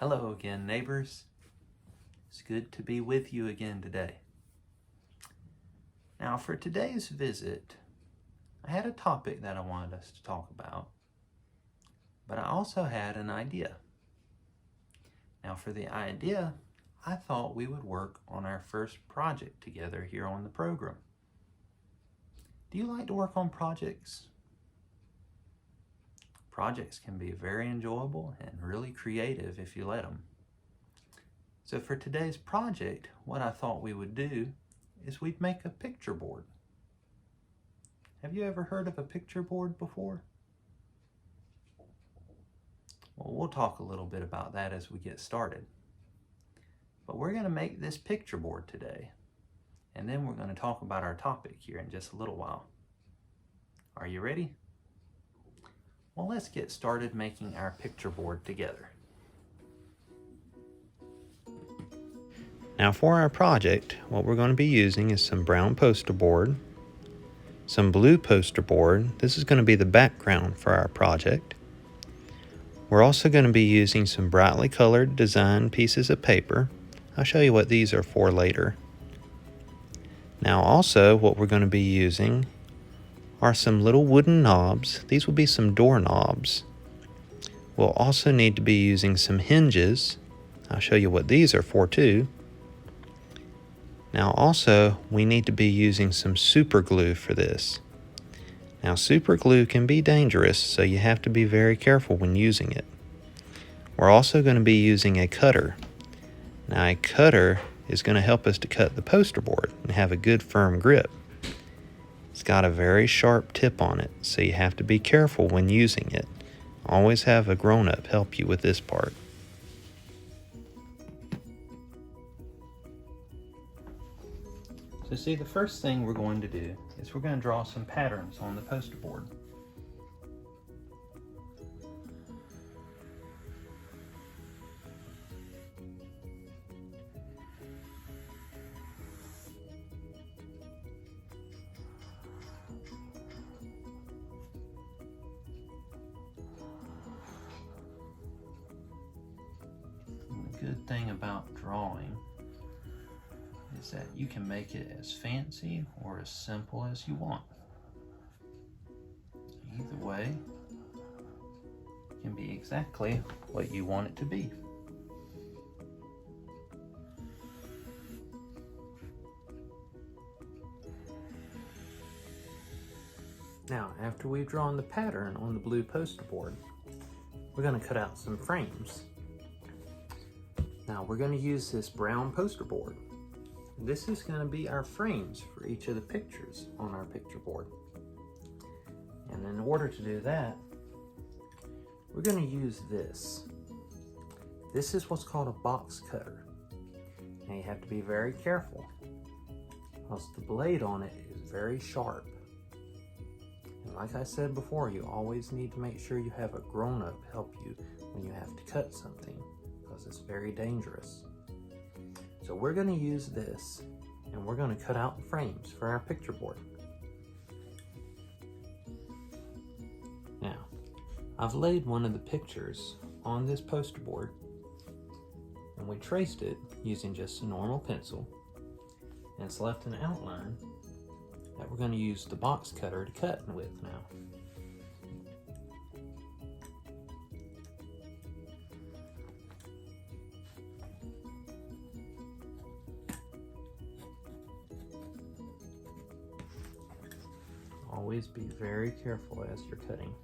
Hello again, neighbors. It's good to be with you again today. Now, for today's visit, I had a topic that I wanted us to talk about, but I also had an idea. Now, for the idea, I thought we would work on our first project together here on the program. Do you like to work on projects? Projects can be very enjoyable and really creative if you let them. So for today's project, what I thought we would do is we'd make a picture board. Have you ever heard of a picture board before? Well, we'll talk a little bit about that as we get started. But we're going to make this picture board today, and then we're going to talk about our topic here in just a little while. Are you ready? Well, let's get started making our picture board together. Now for our project, what we're going to be using is some brown poster board, some blue poster board. This is going to be the background for our project. We're also going to be using some brightly colored design pieces of paper. I'll show you what these are for later. Now also what we're going to be using are some little wooden knobs. These will be some door knobs. We'll also need to be using some hinges. I'll show you what these are for too. Now also we need to be using some super glue for this. Now super glue can be dangerous, so you have to be very careful when using it. We're also going to be using a cutter. Now a cutter is going to help us to cut the poster board and have a good firm grip. It's got a very sharp tip on it, so you have to be careful when using it. Always have a grown-up help you with this part. So see, the first thing we're going to do is we're going to draw some patterns on the poster board. The good thing about drawing is that you can make it as fancy or as simple as you want. Either way can be exactly what you want it to be. Now, after we've drawn the pattern on the blue poster board, we're going to cut out some frames. Now, we're going to use this brown poster board. This is going to be our frames for each of the pictures on our picture board. And in order to do that, we're going to use this. This is what's called a box cutter. Now you have to be very careful, because the blade on it is very sharp. And like I said before, you always need to make sure you have a grown-up help you when you have to cut something, because it's very dangerous. So we're going to use this, and we're going to cut out the frames for our picture board. Now, I've laid one of the pictures on this poster board, and we traced it using just a normal pencil, and it's left an outline that we're going to use the box cutter to cut with now. Always be very careful as you're cutting.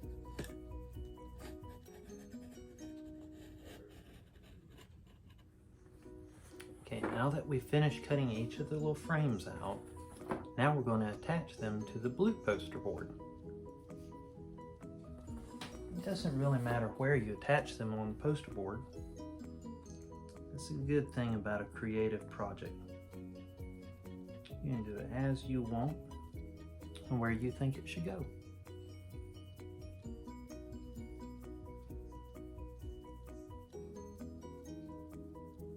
Okay, now that we've finished cutting each of the little frames out, now we're going to attach them to the blue poster board. It doesn't really matter where you attach them on the poster board. That's a good thing about a creative project. You can do it as you want and where you think it should go.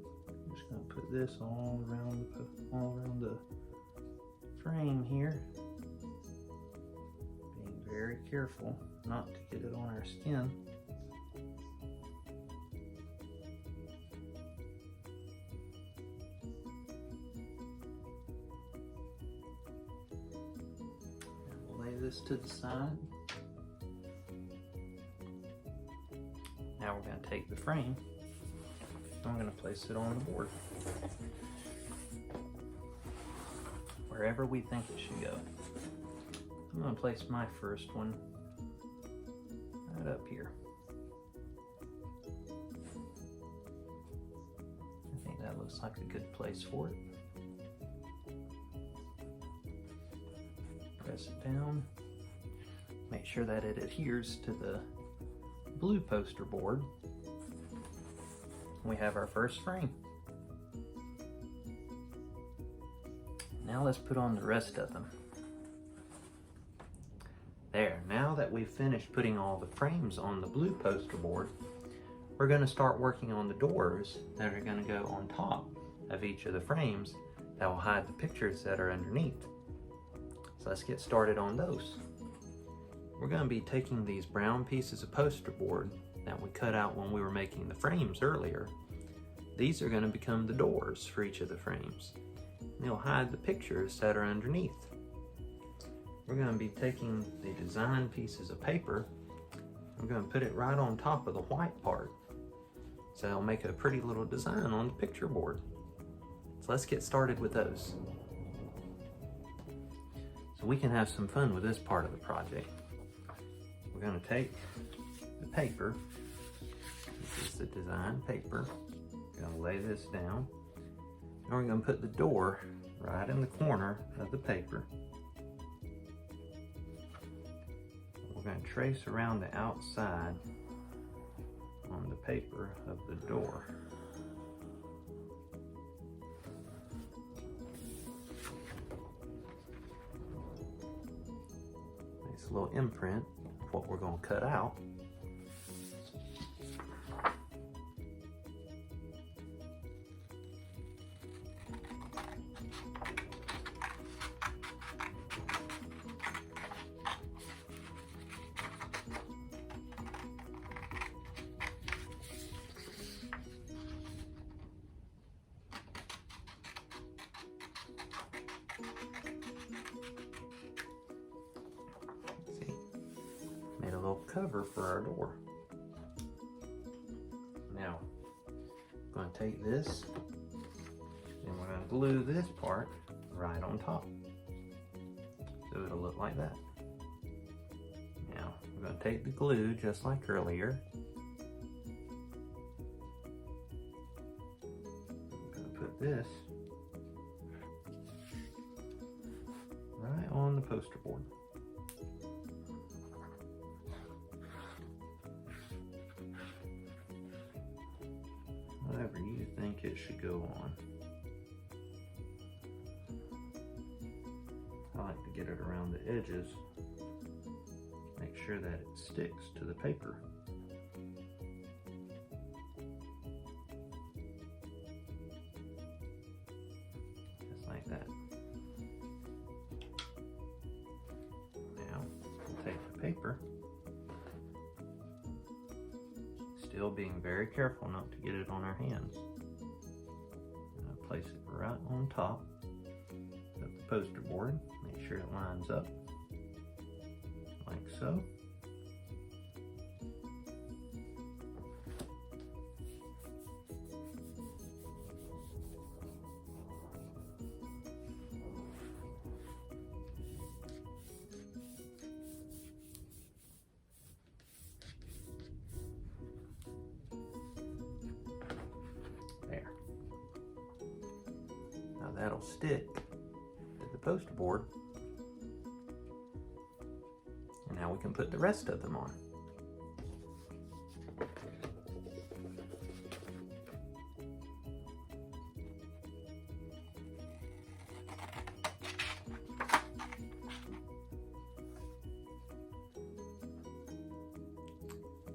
I'm just going to put this all around the frame here, being very careful not to get it on our skin. this to the side. Now we're going to take the frame and we're going to place it on the board wherever we think it should go. I'm going to place my first one right up here. I think that looks like a good place for it. Press it down. Make sure that it adheres to the blue poster board. We have our first frame. Now let's put on the rest of them. There, now that we've finished putting all the frames on the blue poster board, we're going to start working on the doors that are going to go on top of each of the frames that will hide the pictures that are underneath. So let's get started on those. We're going to be taking these brown pieces of poster board that we cut out when we were making the frames earlier. These are going to become the doors for each of the frames. They'll hide the pictures that are underneath. We're going to be taking the design pieces of paper. We're going to put it right on top of the white part. So it'll make a pretty little design on the picture board. So let's get started with those. So we can have some fun with this part of the project. We're going to take the paper. This is the design paper. We're going to lay this down. And we're going to put the door right in the corner of the paper. We're going to trace around the outside on the paper of the door. Nice little imprint of what we're going to cut out. Made a little cover for our door. Now, I'm going to take this and we're going to glue this part right on top. So it'll look like that. Now, we're going to take the glue just like earlier. I'm going to put this right on the poster board. Whatever you think it should go on. I like to get it around the edges. Make sure that it sticks to the paper. Just like that. Now, we'll take the paper. Still being very careful not to get it on our hands. Place it right on top of the poster board. Make sure it lines up like so. There. Now that'll stick to the poster board. And now we can put the rest of them on.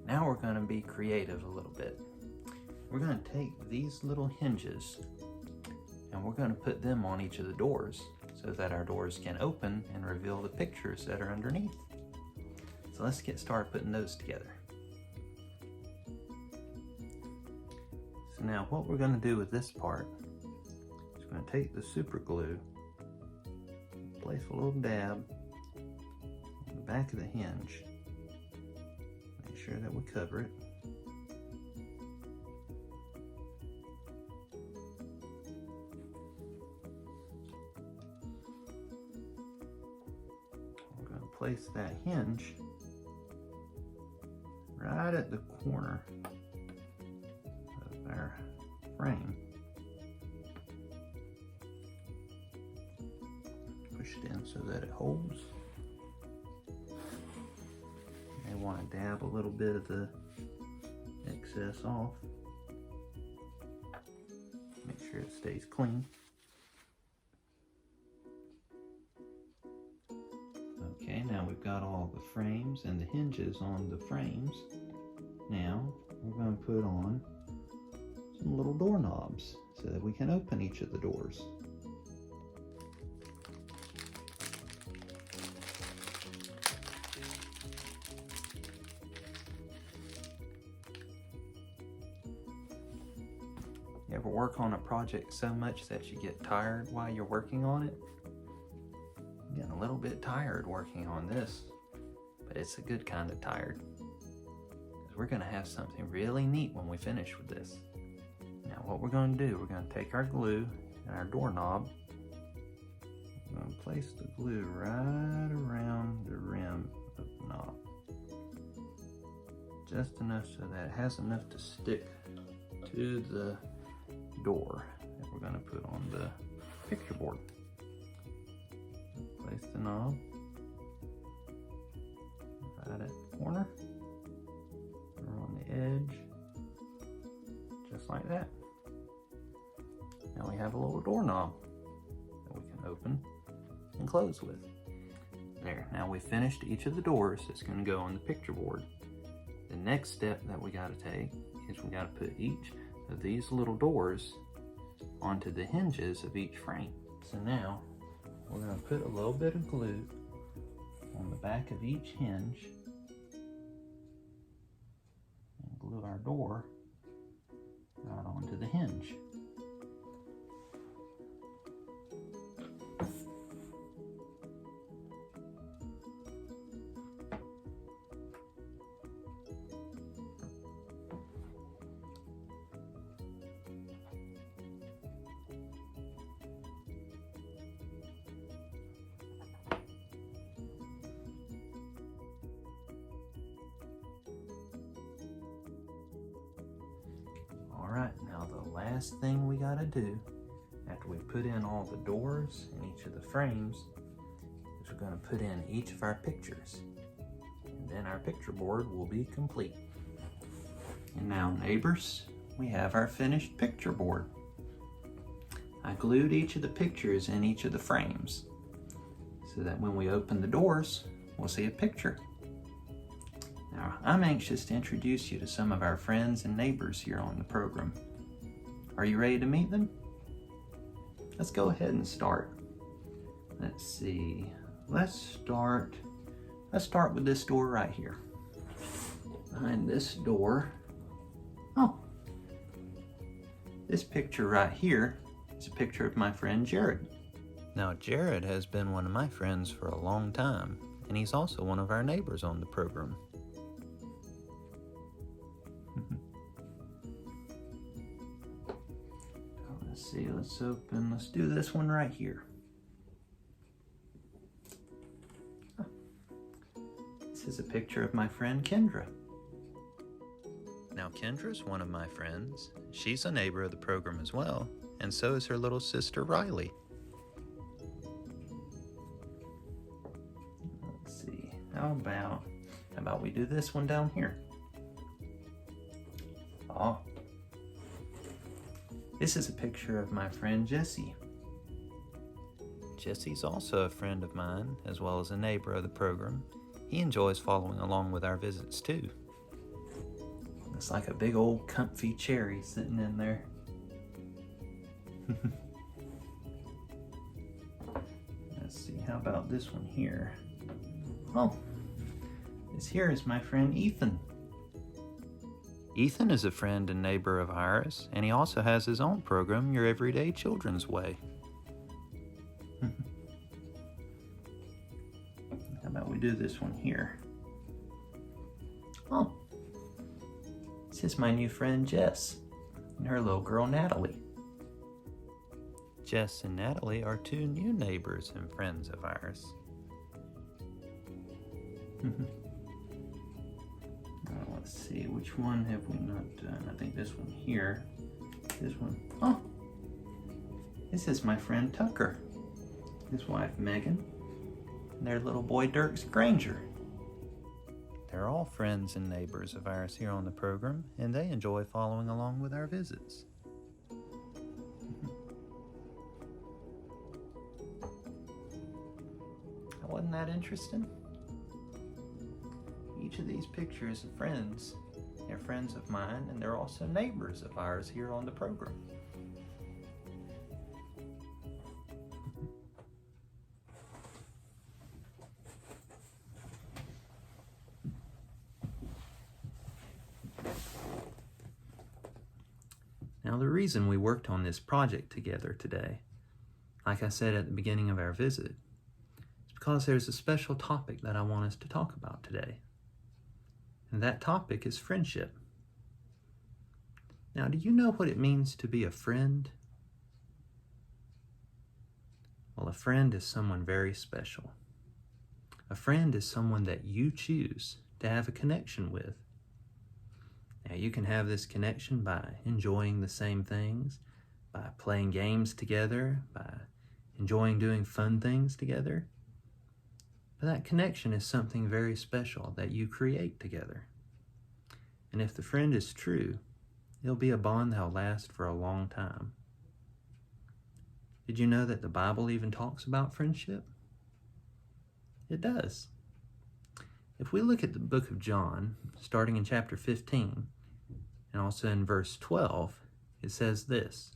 Now we're going to be creative a little bit. We're going to take these little hinges and we're going to put them on each of the doors so that our doors can open and reveal the pictures that are underneath. So let's get started putting those together. So now what we're going to do with this part is we're going to take the super glue, place a little dab back of the hinge. Make sure that we cover it. We're going to place that hinge right at the corner of our frame. Push it in so that it holds. You may want to dab a little bit of the excess off. Make sure it stays clean. Okay, now we've got all the frames and the hinges on the frames. Now we're going to put on some little doorknobs so that we can open each of the doors. You ever work on a project so much that you get tired while you're working on it? I'm getting a little bit tired working on this, but it's a good kind of tired. Because we're going to have something really neat when we finish with this. Now what we're going to do, we're going to take our glue and our doorknob. We're going to place the glue right around the rim of the knob. Just enough so that it has enough to stick to the door that we're going to put on the picture board. Place the knob right at the corner or on the edge, just like that. Now we have a little doorknob that we can open and close with. There, now we finished each of the doors that's going to go on the picture board. The next step that we got to take is we got to put each of these little doors onto the hinges of each frame. So now we're going to put a little bit of glue on the back of each hinge and glue our door right onto the hinge. Alright, now the last thing we gotta do after we put in all the doors and each of the frames is we're gonna put in each of our pictures. And then our picture board will be complete. And now, neighbors, we have our finished picture board. I glued each of the pictures in each of the frames so that when we open the doors, we'll see a picture. Now, I'm anxious to introduce you to some of our friends and neighbors here on the program. Are you ready to meet them? Let's go ahead and start. Let's see. Let's start with this door right here. Behind this door, oh, this picture right here is a picture of my friend Jared. Now, Jared has been one of my friends for a long time, and he's also one of our neighbors on the program. Let's see, let's do this one right here. This is a picture of my friend Kendra. Now Kendra's one of my friends. She's a neighbor of the program as well, and so is her little sister Riley. Let's see, how about we do this one down here? Oh, this is a picture of my friend Jesse. Jesse's also a friend of mine, as well as a neighbor of the program. He enjoys following along with our visits too. It's like a big old comfy cherry sitting in there. Let's see, how about this one here? Oh, this here is my friend Ethan. Ethan is a friend and neighbor of ours, and he also has his own program, Your Everyday Children's Way. How about we do this one here? Oh, this is my new friend Jess and her little girl Natalie. Jess and Natalie are two new neighbors and friends of ours. Let's see, which one have we not done? I think this one here. This one. Oh, this is my friend Tucker, his wife Megan, and their little boy Dirks Granger. They're all friends and neighbors of ours here on the program, and they enjoy following along with our visits. Wasn't that interesting? Each of these pictures of friends, they're friends of mine, and they're also neighbors of ours here on the program. Now, the reason we worked on this project together today, like I said at the beginning of our visit, is because there's a special topic that I want us to talk about today. And that topic is friendship. Now, do you know what it means to be a friend? Well, a friend is someone very special. A friend is someone that you choose to have a connection with. Now, you can have this connection by enjoying the same things, by playing games together, by enjoying doing fun things together. But that connection is something very special that you create together. And if the friend is true, it'll be a bond that'll last for a long time. Did you know that the Bible even talks about friendship? It does. If we look at the book of John, starting in chapter 15, and also in verse 12, it says this: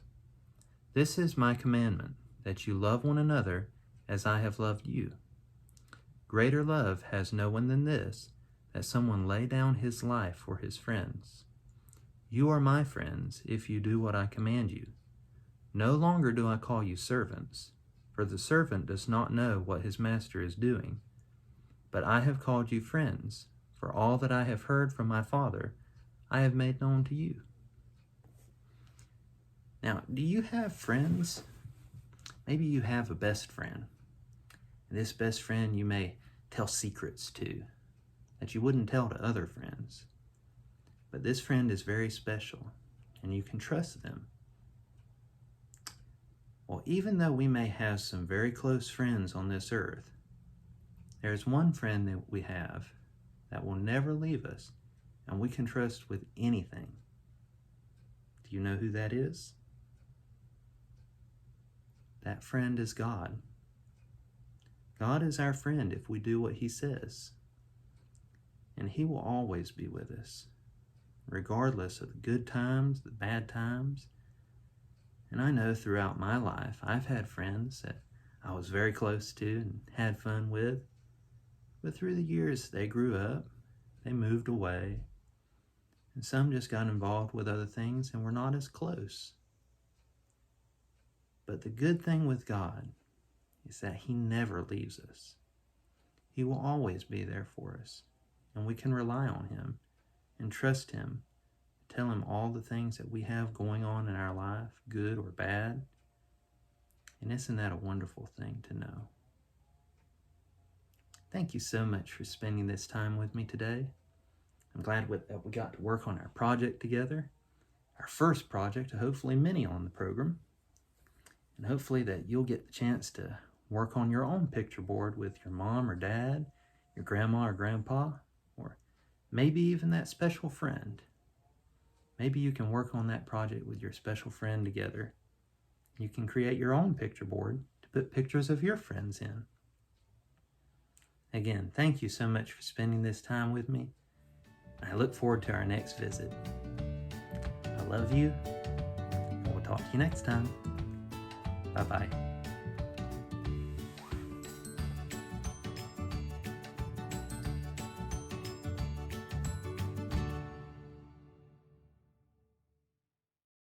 "This is my commandment, that you love one another as I have loved you. Greater love has no one than this, that someone lay down his life for his friends. You are my friends if you do what I command you. No longer do I call you servants, for the servant does not know what his master is doing. But I have called you friends, for all that I have heard from my Father, I have made known to you." Now, do you have friends? Maybe you have a best friend. And this best friend you may tell secrets to that you wouldn't tell to other friends. But this friend is very special, and you can trust them. Well, even though we may have some very close friends on this earth, there's one friend that we have that will never leave us, and we can trust with anything. Do you know who that is? That friend is God. God is our friend if we do what He says. And He will always be with us, regardless of the good times, the bad times. And I know throughout my life, I've had friends that I was very close to and had fun with. But through the years, they grew up, they moved away, and some just got involved with other things and were not as close. But the good thing with God is that He never leaves us. He will always be there for us, and we can rely on Him and trust Him, tell Him all the things that we have going on in our life, good or bad. And isn't that a wonderful thing to know? Thank you so much for spending this time with me today. I'm glad that we got to work on our project together, our first project, hopefully many on the program, and hopefully that you'll get the chance to work on your own picture board with your mom or dad, your grandma or grandpa, or maybe even that special friend. Maybe you can work on that project with your special friend together. You can create your own picture board to put pictures of your friends in. Again, thank you so much for spending this time with me. I look forward to our next visit. I love you, and we'll talk to you next time. Bye-bye.